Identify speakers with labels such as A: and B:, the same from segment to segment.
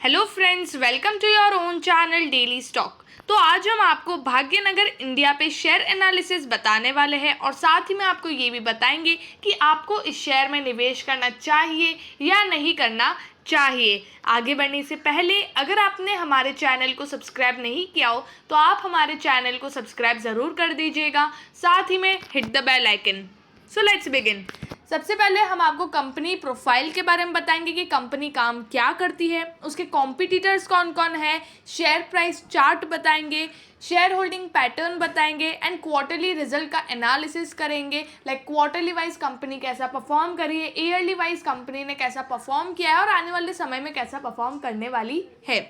A: Hello friends, welcome to your own channel daily stock. तो आज हम आपको भाग्यनगर इंडिया पे शेयर एनालिसिस बताने वाले हैं और साथ ही में आपको ये भी बताएंगे कि आपको इस शेयर में निवेश करना चाहिए या नहीं करना चाहिए। आगे बढ़ने से पहले अगर आपने हमारे चैनल को सब्सक्राइब नहीं किया हो तो आप हमारे चैनल को सब्सक्राइब ज़रूर कर दीजिएगा, साथ ही में hit the bell icon. So let's begin. सबसे पहले हम आपको कंपनी प्रोफाइल के बारे में बताएंगे कि कंपनी काम क्या करती है, उसके कॉम्पिटिटर्स कौन कौन है, शेयर प्राइस चार्ट बताएंगे, शेयर होल्डिंग पैटर्न बताएंगे एंड क्वार्टरली रिजल्ट का एनालिसिस करेंगे। लाइक क्वार्टरली वाइज कंपनी कैसा परफॉर्म करी है, ईयरली वाइज कंपनी ने कैसा परफॉर्म किया है और आने वाले समय में कैसा परफॉर्म करने वाली है।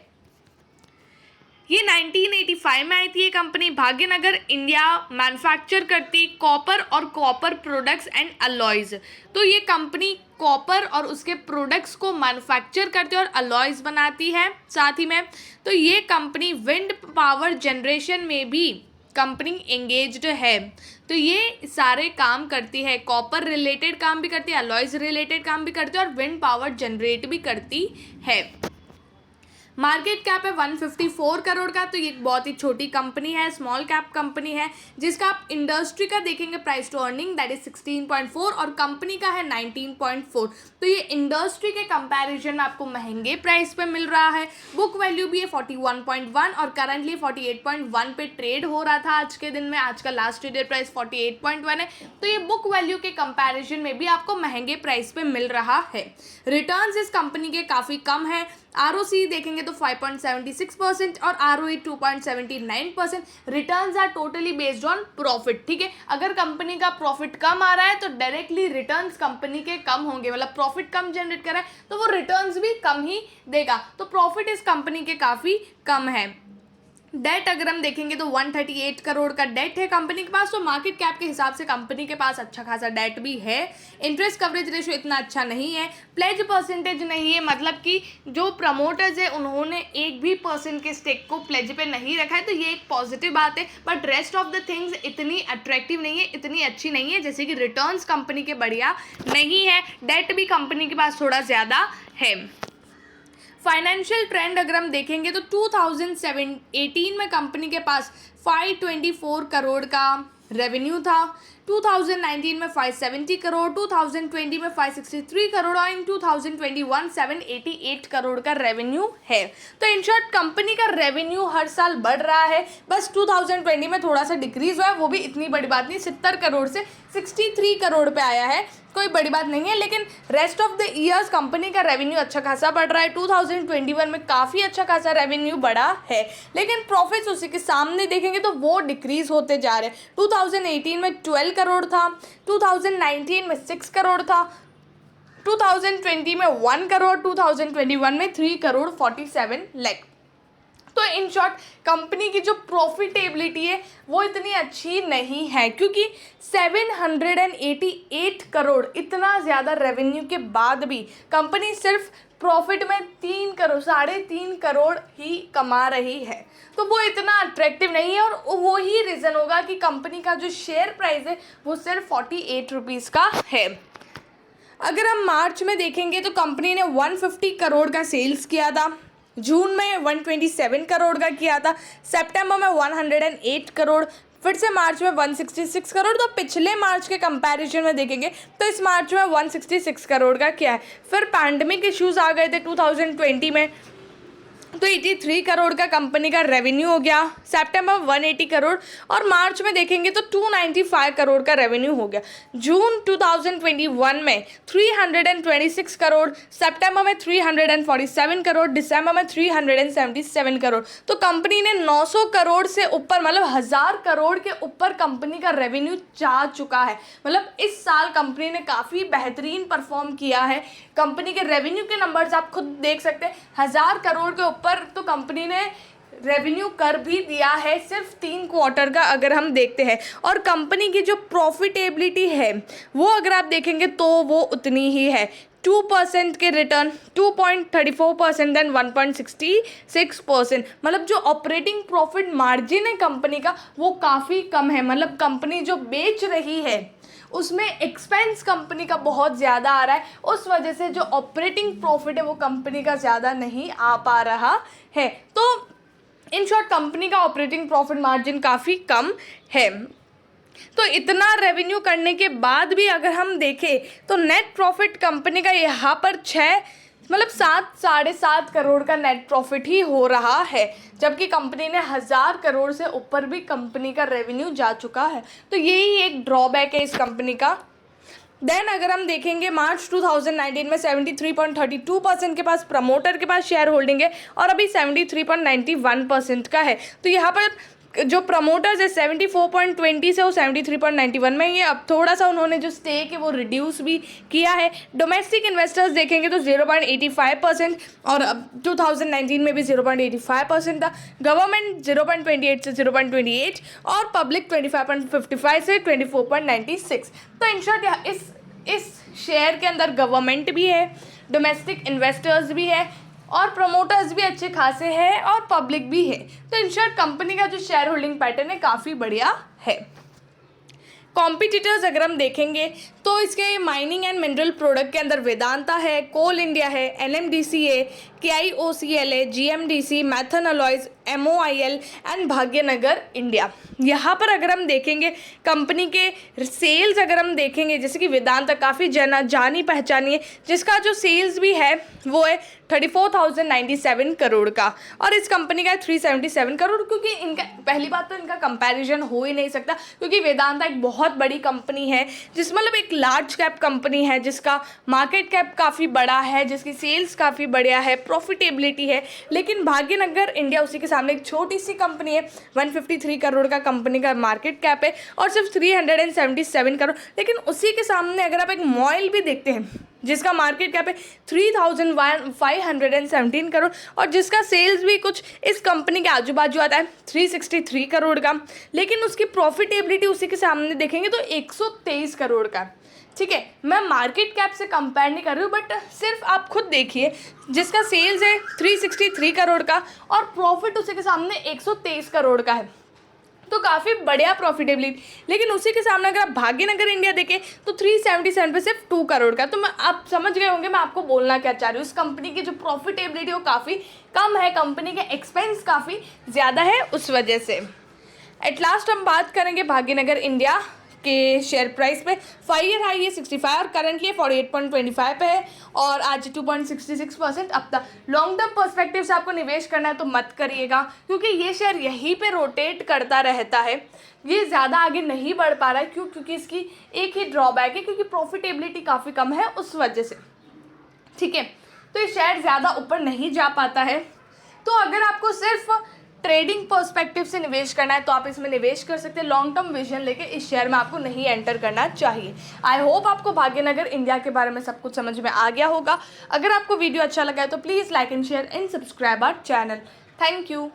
A: ये 1985 में आई थी। ये कंपनी भाग्यनगर इंडिया मैन्युफैक्चर करती कॉपर और कॉपर प्रोडक्ट्स एंड अलॉयज़। तो ये कंपनी कॉपर और उसके प्रोडक्ट्स को मैन्युफैक्चर करती है और अलॉयज़ बनाती है साथ ही में। तो ये कंपनी विंड पावर जनरेशन में भी कंपनी एंगेज्ड है। तो ये सारे काम करती है, कॉपर रिलेटेड काम भी करती है, अलॉयज़ रिलेटेड काम भी करती है और विंड पावर जनरेट भी करती है। मार्केट कैप है 154 करोड़ का। तो ये एक बहुत ही छोटी कंपनी है, स्मॉल कैप कंपनी है, जिसका आप इंडस्ट्री का देखेंगे price to earning that is 16.4 और कंपनी का है 19.4। तो ये इंडस्ट्री के कंपैरिजन में आपको महंगे प्राइस पे मिल रहा है। बुक वैल्यू भी है 41.1 और करंटली 48.1 पे ट्रेड हो रहा था आज के दिन में। आज का लास्ट ट्रेडेड प्राइस 48.1 है। तो ये बुक वैल्यू के कंपैरिजन में भी आपको महंगे प्राइस पे मिल रहा है। रिटर्न्स इस कंपनी के काफ़ी कम है। ROC देखेंगे तो 5.76% और ROE 2.79%। Returns are totally based on profit. ठीक है, अगर कंपनी का प्रॉफिट कम आ रहा है तो डायरेक्टली रिटर्न्स कंपनी के कम होंगे, मतलब प्रॉफिट कम जनरेट कर रहा है तो वो रिटर्न्स भी कम ही देगा। तो प्रॉफिट इस कंपनी के काफ़ी कम है। डेट अगर हम देखेंगे तो 138 करोड़ का डेट है कंपनी के पास। तो मार्केट कैप के हिसाब से कंपनी के पास अच्छा खासा डेट भी है। इंटरेस्ट कवरेज रेशियो इतना अच्छा नहीं है। प्लेज परसेंटेज नहीं है, मतलब कि जो प्रमोटर्स है उन्होंने 1% के स्टेक को प्लेज पे नहीं रखा है, तो ये एक पॉजिटिव बात है। But rest of the things इतनी अट्रैक्टिव नहीं है, इतनी अच्छी नहीं है, जैसे कि रिटर्न्स कंपनी के बढ़िया नहीं है, डेट भी कंपनी के पास थोड़ा ज़्यादा है। फाइनेंशियल ट्रेंड अगर हम देखेंगे तो 2018 में कंपनी के पास 524 करोड़ का रेवेन्यू था, 2019 में 570 करोड़, 2020 में 563 करोड़ और इन 2021 788 करोड़ का रेवेन्यू है। तो इन शॉर्ट कंपनी का रेवेन्यू हर साल बढ़ रहा है। बस 2020 में थोड़ा सा डिक्रीज हुआ है, वो भी इतनी बड़ी बात नहीं, 70 करोड़ से 63 करोड़ पे आया है, कोई बड़ी बात नहीं है। लेकिन rest of the years company का रेवेन्यू अच्छा खासा बढ़ रहा है। 2021 में काफ़ी अच्छा खासा रेवेन्यू बढ़ा है, लेकिन प्रॉफिट्स उसी के सामने देखेंगे तो वो डिक्रीज होते जा रहे हैं। 2018 में 12 करोड़ था, 2019 में 6 करोड़ था, 2020 में 1 करोड़, 2021 में 3 करोड़ 47 लाख। तो इन शॉर्ट कंपनी की जो प्रॉफिटेबिलिटी है वो इतनी अच्छी नहीं है, क्योंकि 788 करोड़ इतना ज़्यादा रेवेन्यू के बाद भी कंपनी सिर्फ प्रॉफिट में 3 करोड़ 3.5 करोड़ ही कमा रही है। तो वो इतना अट्रैक्टिव नहीं है और वो ही रीज़न होगा कि कंपनी का जो शेयर प्राइस है वो सिर्फ 48 रुपीज़ का है। अगर हम मार्च में देखेंगे तो कंपनी ने 150 करोड़ का सेल्स किया था, जून में 127 करोड़ का किया था, सितंबर में 108 करोड़, फिर से मार्च में 166 करोड़। तो पिछले मार्च के कंपैरिजन में देखेंगे तो इस मार्च में 166 करोड़ का किया है। फिर पैंडमिक इश्यूज आ गए थे 2020 में, तो 83 करोड़ का कंपनी का रेवेन्यू हो गया, सितंबर 180 करोड़ और मार्च में देखेंगे तो 295 करोड़ का रेवेन्यू हो गया। जून 2021 में 326 करोड़, सितंबर में 347 करोड़, दिसंबर में 377 करोड़। तो कंपनी ने 900 करोड़ से ऊपर, मतलब 1000 करोड़ के ऊपर कंपनी का रेवेन्यू जा चुका है। मतलब इस साल कंपनी ने काफ़ी बेहतरीन परफॉर्म किया है। कंपनी के रेवेन्यू के नंबर्स आप खुद देख सकते हैं, 1000 करोड़ के ऊपर तो कंपनी ने रेवेन्यू कर भी दिया है सिर्फ 3 क्वार्टर का अगर हम देखते हैं। और कंपनी की जो प्रॉफिटेबिलिटी है वो अगर आप देखेंगे तो वो उतनी ही है, 2% के रिटर्न, 2.34% देन 1.66%। मतलब जो ऑपरेटिंग प्रॉफिट मार्जिन है कंपनी का वो काफ़ी कम है। मतलब कंपनी जो बेच रही है उसमें एक्सपेंस कंपनी का बहुत ज़्यादा आ रहा है, उस वजह से जो ऑपरेटिंग प्रॉफिट है वो कंपनी का ज़्यादा नहीं आ पा रहा है। तो इन शॉर्ट कंपनी का ऑपरेटिंग प्रॉफिट मार्जिन काफ़ी कम है। तो इतना रेवेन्यू करने के बाद भी अगर हम देखें तो नेट प्रॉफिट कंपनी का यहाँ पर 7.5 करोड़ का नेट प्रॉफिट ही हो रहा है, जबकि कंपनी ने 1000 करोड़ से ऊपर भी कंपनी का रेवेन्यू जा चुका है। तो यही एक ड्रॉबैक है इस कंपनी का। देन अगर हम देखेंगे मार्च 2019 में 73.32% के पास प्रमोटर के पास शेयर होल्डिंग है और अभी 73.91% का है। तो यहाँ पर जो प्रमोटर्स है 74.20 से वो 73.91 में, ये अब थोड़ा सा उन्होंने जो स्टेक है वो रिड्यूस भी किया है। डोमेस्टिक इन्वेस्टर्स देखेंगे तो 0.85% और अब 2019 में भी 0.85% था। गवर्नमेंट 0.28 से 0.28 और पब्लिक 25.55 से 24.96। तो इन शॉर्ट इस शेयर के अंदर गवर्नमेंट भी है, डोमेस्टिक इन्वेस्टर्स भी है और प्रमोटर्स भी अच्छे खासे हैं और पब्लिक भी है। तो इन शॉर्ट कंपनी का जो शेयर होल्डिंग पैटर्न है काफ़ी बढ़िया है। कॉम्पिटिटर्स अगर हम देखेंगे तो इसके माइनिंग एंड मिनरल प्रोडक्ट के अंदर वेदांता है, कोल इंडिया है, एनएमडीसी है, KIOCL है, GMDC, Maithon alloys, MOIL and Bhagyanagar India. यहाँ पर अगर हम देखेंगे कंपनी के सेल्स अगर हम देखेंगे, जैसे कि वेदांता काफ़ी जानी पहचानी है, जिसका जो सेल्स भी है वो है 34,097 करोड़ का और इस कंपनी का 377 करोड़। क्योंकि इनका पहली बात तो इनका कंपैरिजन हो ही नहीं सकता, क्योंकि वेदांता एक बहुत बड़ी कंपनी है, जिस मतलब एक लार्ज कैप कंपनी है, जिसका मार्केट कैप काफ़ी बड़ा है, जिसकी सेल्स काफ़ी बढ़िया है, प्रॉफिटेबिलिटी है। लेकिन भाग्यनगर इंडिया उसी के सामने एक छोटी सी कंपनी है, 153 करोड़ का कंपनी का मार्केट कैप है और सिर्फ 377 करोड़। लेकिन उसी के सामने अगर आप एक मॉइल भी देखते हैं जिसका मार्केट कैप है 3,517 करोड़ और जिसका सेल्स भी कुछ इस कंपनी के आजू बाजू आता है 363 करोड़ का, लेकिन उसकी प्रॉफिटेबिलिटी उसी के सामने देखेंगे तो 123 करोड़ का। ठीक है, मैं मार्केट कैप से कंपेयर नहीं कर रही हूँ, बट सिर्फ आप खुद देखिए, जिसका सेल्स है 363 करोड़ का और प्रॉफिट उसी के सामने 123 करोड़ का है, तो काफ़ी बढ़िया प्रॉफिटेबिलिटी। लेकिन उसी के सामने अगर आप भाग्यनगर इंडिया देखें तो 377 पे सिर्फ 2 करोड़ का। तो आप समझ गए होंगे मैं आपको बोलना क्या चाह रही हूँ। इस कंपनी की जो प्रॉफिटेबिलिटी वो काफ़ी कम है, कंपनी के एक्सपेंस काफ़ी ज़्यादा है, उस वजह से। एट लास्ट हम बात करेंगे भाग्यनगर इंडिया के शेयर प्राइस पे। 5 ईयर हाई है 65 और करंटली 48.25 पे है और आज 2.66% अब तक। लॉन्ग टर्म पर्सपेक्टिव से आपको निवेश करना है तो मत करिएगा, क्योंकि ये शेयर यहीं पे रोटेट करता रहता है, ये ज़्यादा आगे नहीं बढ़ पा रहा है। क्योंकि इसकी एक ही ड्रॉबैक है, क्योंकि प्रॉफिटेबिलिटी काफ़ी कम है, उस वजह से। ठीक है, तो ये शेयर ज़्यादा ऊपर नहीं जा पाता है। तो अगर आपको सिर्फ ट्रेडिंग पर्सपेक्टिव से निवेश करना है तो आप इसमें निवेश कर सकते हैं। लॉन्ग टर्म विजन लेके इस शेयर में आपको नहीं एंटर करना चाहिए। आई होप आपको भाग्यनगर इंडिया के बारे में सब कुछ समझ में आ गया होगा। अगर आपको वीडियो अच्छा लगा है तो please like and share and subscribe our channel. Thank you.